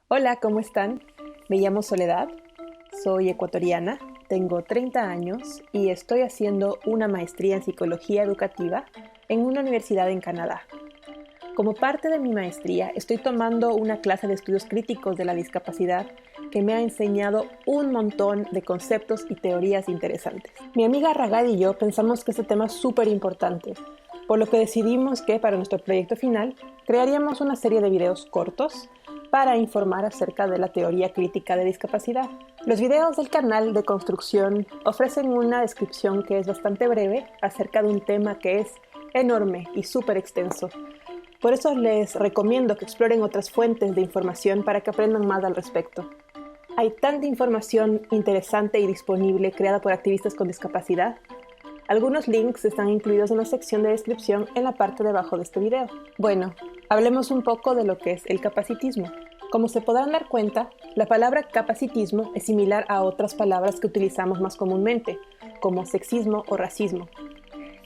Hola, ¿cómo están? Me llamo Soledad, soy ecuatoriana, tengo 30 años y estoy haciendo una maestría en psicología educativa en una universidad en Canadá. Como parte de mi maestría, estoy tomando una clase de estudios críticos de la discapacidad que me ha enseñado un montón de conceptos y teorías interesantes. Mi amiga Ragad y yo pensamos que este tema es súper importante, por lo que decidimos que para nuestro proyecto final crearíamos una serie de videos cortos para informar acerca de la teoría crítica de discapacidad. Los videos del canal de Construcción ofrecen una descripción que es bastante breve acerca de un tema que es enorme y súper extenso. Por eso les recomiendo que exploren otras fuentes de información para que aprendan más al respecto. Hay tanta información interesante y disponible creada por activistas con discapacidad. Algunos links están incluidos en la sección de descripción en la parte de abajo de este video. Bueno, hablemos un poco de lo que es el capacitismo. Como se podrán dar cuenta, la palabra capacitismo es similar a otras palabras que utilizamos más comúnmente, como sexismo o racismo.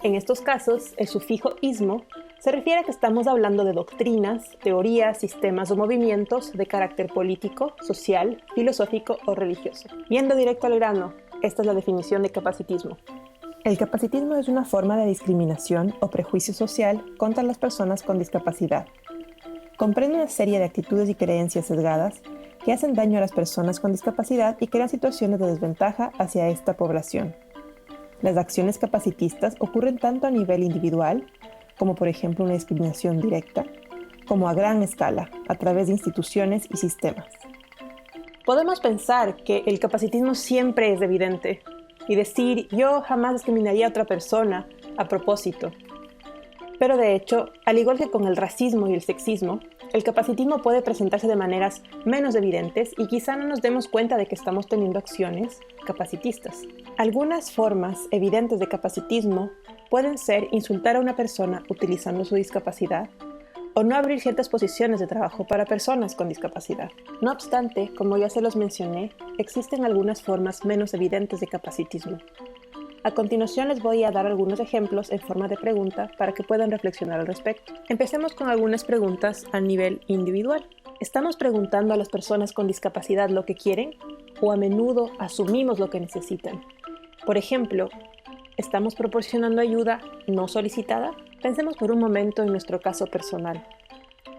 En estos casos, el sufijo ismo se refiere a que estamos hablando de doctrinas, teorías, sistemas o movimientos de carácter político, social, filosófico o religioso. Yendo directo al grano, esta es la definición de capacitismo. El capacitismo es una forma de discriminación o prejuicio social contra las personas con discapacidad. Comprende una serie de actitudes y creencias sesgadas que hacen daño a las personas con discapacidad y crean situaciones de desventaja hacia esta población. Las acciones capacitistas ocurren tanto a nivel individual, como por ejemplo una discriminación directa, como a gran escala, a través de instituciones y sistemas. Podemos pensar que el capacitismo siempre es evidente y decir yo jamás discriminaría a otra persona a propósito. Pero de hecho, al igual que con el racismo y el sexismo, el capacitismo puede presentarse de maneras menos evidentes y quizá no nos demos cuenta de que estamos teniendo acciones capacitistas. Algunas formas evidentes de capacitismo pueden ser insultar a una persona utilizando su discapacidad o no abrir ciertas posiciones de trabajo para personas con discapacidad. No obstante, como ya se los mencioné, existen algunas formas menos evidentes de capacitismo. A continuación les voy a dar algunos ejemplos en forma de pregunta para que puedan reflexionar al respecto. Empecemos con algunas preguntas a nivel individual. ¿Estamos preguntando a las personas con discapacidad lo que quieren o a menudo asumimos lo que necesitan? Por ejemplo, ¿estamos proporcionando ayuda no solicitada? Pensemos por un momento en nuestro caso personal.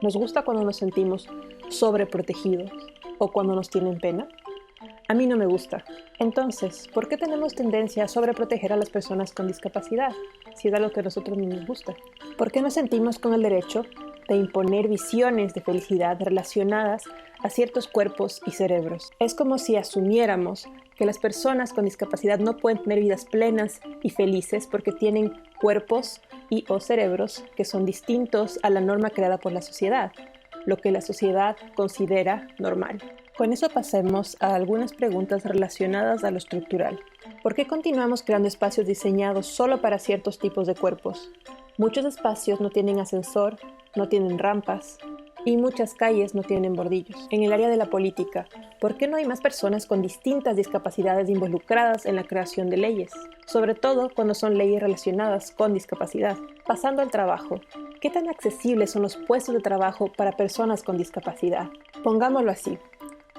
¿Nos gusta cuando nos sentimos sobreprotegidos o cuando nos tienen pena? A mí no me gusta. Entonces, ¿por qué tenemos tendencia a sobreproteger a las personas con discapacidad, si es algo que a nosotros no nos gusta? ¿Por qué nos sentimos con el derecho de imponer visiones de felicidad relacionadas a ciertos cuerpos y cerebros? Es como si asumiéramos que las personas con discapacidad no pueden tener vidas plenas y felices porque tienen cuerpos y o cerebros que son distintos a la norma creada por la sociedad, lo que la sociedad considera normal. Con eso pasemos a algunas preguntas relacionadas a lo estructural. ¿Por qué continuamos creando espacios diseñados solo para ciertos tipos de cuerpos? Muchos espacios no tienen ascensor, no tienen rampas y muchas calles no tienen bordillos. En el área de la política, ¿por qué no hay más personas con distintas discapacidades involucradas en la creación de leyes? Sobre todo cuando son leyes relacionadas con discapacidad. Pasando al trabajo, ¿qué tan accesibles son los puestos de trabajo para personas con discapacidad? Pongámoslo así.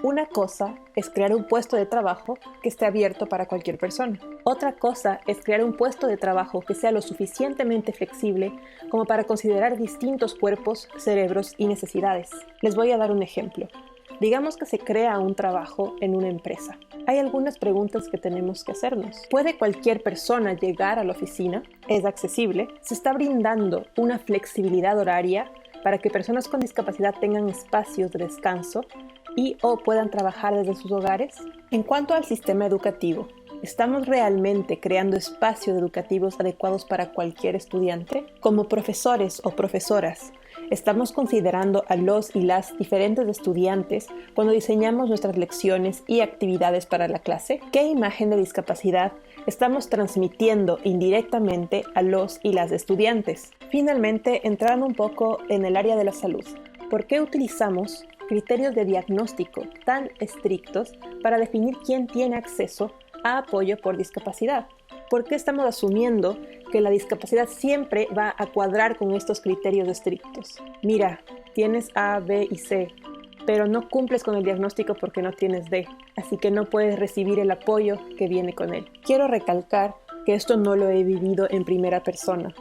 Una cosa es crear un puesto de trabajo que esté abierto para cualquier persona. Otra cosa es crear un puesto de trabajo que sea lo suficientemente flexible como para considerar distintos cuerpos, cerebros y necesidades. Les voy a dar un ejemplo. Digamos que se crea un trabajo en una empresa. Hay algunas preguntas que tenemos que hacernos. ¿Puede cualquier persona llegar a la oficina? ¿Es accesible? ¿Se está brindando una flexibilidad horaria para que personas con discapacidad tengan espacios de descanso y o puedan trabajar desde sus hogares? En cuanto al sistema educativo, ¿estamos realmente creando espacios educativos adecuados para cualquier estudiante? Como profesores o profesoras, ¿estamos considerando a los y las diferentes estudiantes cuando diseñamos nuestras lecciones y actividades para la clase? ¿Qué imagen de discapacidad estamos transmitiendo indirectamente a los y las estudiantes? Finalmente, entrando un poco en el área de la salud, ¿por qué utilizamos criterios de diagnóstico tan estrictos para definir quién tiene acceso a apoyo por discapacidad? ¿Por qué estamos asumiendo que la discapacidad siempre va a cuadrar con estos criterios estrictos? Mira, tienes A, B y C. pero no cumples con el diagnóstico porque no tienes D, así que no puedes recibir el apoyo que viene con él. Quiero recalcar que esto no lo he vivido en primera persona.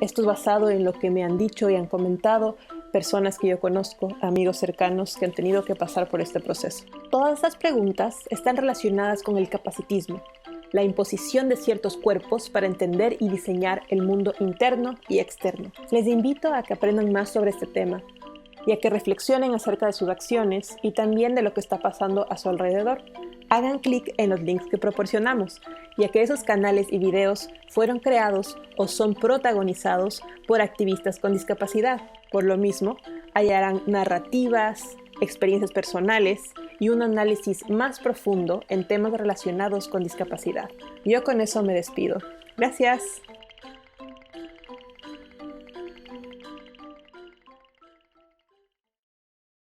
Esto es basado en lo que me han dicho y han comentado personas que yo conozco, amigos cercanos que han tenido que pasar por este proceso. Todas estas preguntas están relacionadas con el capacitismo, la imposición de ciertos cuerpos para entender y diseñar el mundo interno y externo. Les invito a que aprendan más sobre este tema y a que reflexionen acerca de sus acciones y también de lo que está pasando a su alrededor. Hagan clic en los links que proporcionamos, ya que esos canales y videos fueron creados o son protagonizados por activistas con discapacidad. Por lo mismo, hallarán narrativas, experiencias personales y un análisis más profundo en temas relacionados con discapacidad. Yo con eso me despido. Gracias.